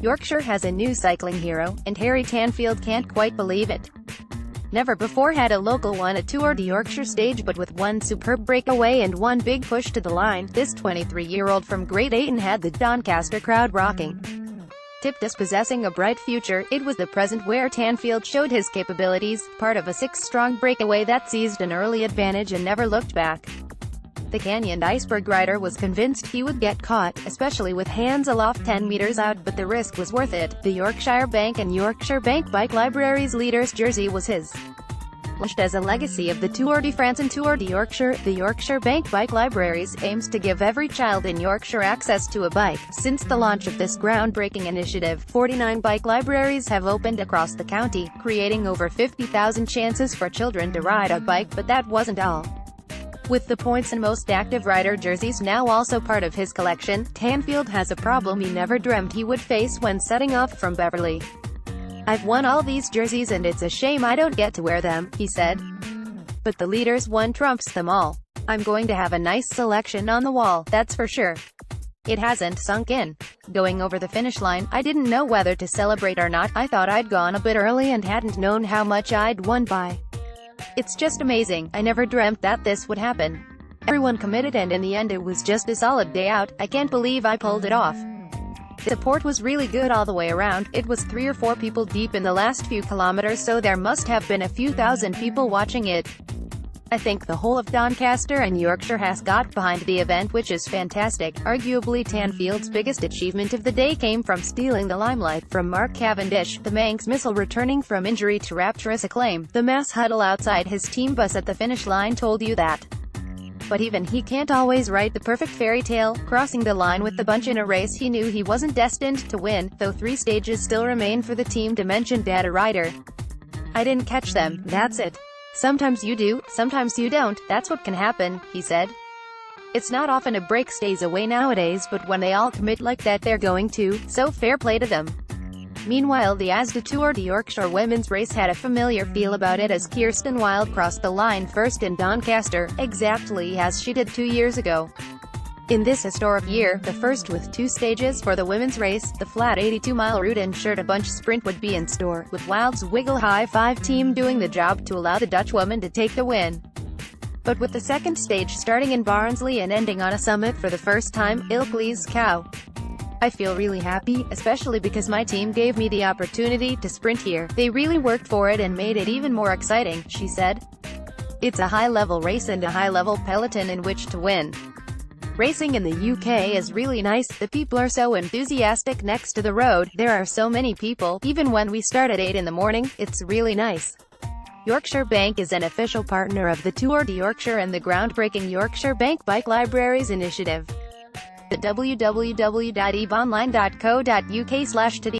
Yorkshire has a new cycling hero, and Harry Tanfield can't quite believe it. Never before had a local won a Tour de Yorkshire stage, but with one superb breakaway and one big push to the line, this 23-year-old from Great Ayton had the Doncaster crowd rocking. Tipped as possessing a bright future, it was the present where Tanfield showed his capabilities, part of a six-strong breakaway that seized an early advantage and never looked back. The Canyon Eisberg rider was convinced he would get caught, especially with hands aloft 10 meters out, but the risk was worth it. The Yorkshire Bank and Yorkshire Bank Bike Library's leader's jersey was his. Launched as a legacy of the Tour de France and Tour de Yorkshire, the Yorkshire Bank Bike Libraries aims to give every child in Yorkshire access to a bike. Since the launch of this groundbreaking initiative, 49 bike libraries have opened across the county, creating over 50,000 chances for children to ride a bike. But that wasn't all. With the points and most active rider jerseys now also part of his collection, Tanfield has a problem he never dreamt he would face when setting off from Beverly. "I've won all these jerseys and it's a shame I don't get to wear them," he said. "But the leader's one trumps them all. I'm going to have a nice selection on the wall, that's for sure." It hasn't sunk in. Going over the finish line, I didn't know whether to celebrate or not. I thought I'd gone a bit early and hadn't known how much I'd won by. It's just amazing. I never dreamt that this would happen. Everyone committed and in the end it was just a solid day out. I can't believe I pulled it off. The support was really good all the way around. It was 3 or 4 people deep in the last few kilometers, so there must have been a few thousand people watching it. I think the whole of Doncaster and Yorkshire has got behind the event, which is fantastic." Arguably Tanfield's biggest achievement of the day came from stealing the limelight from Mark Cavendish, the Manx missile returning from injury to rapturous acclaim. The mass huddle outside his team bus at the finish line told you that. But even he can't always write the perfect fairy tale. Crossing the line with the bunch in a race he knew he wasn't destined to win, though 3 stages still remain for the team to mention data rider. "I didn't catch them, that's it. Sometimes you do, sometimes you don't, that's what can happen," he said. "It's not often a break stays away nowadays, but when they all commit like that they're going to, so fair play to them." Meanwhile, the ASDA Tour de Yorkshire women's race had a familiar feel about it as Kirsten Wild crossed the line first in Doncaster, exactly as she did 2 years ago. In this historic year, the first with 2 stages for the women's race, the flat 82-mile route ensured a bunch sprint would be in store, with Wild's Wiggle High 5 team doing the job to allow the Dutchwoman to take the win. But with the second stage starting in Barnsley and ending on a summit for the first time, Ilkley's caugh. "I feel really happy, especially because my team gave me the opportunity to sprint here. They really worked for it and made it even more exciting," she said. "It's a high-level race and a high-level peloton in which to win. Racing in the UK is really nice. The people are so enthusiastic next to the road. There are so many people, even when we start at 8 in the morning, it's really nice." Yorkshire Bank is an official partner of the Tour de Yorkshire and the groundbreaking Yorkshire Bank Bike Libraries initiative. www.ebonline.co.uk/today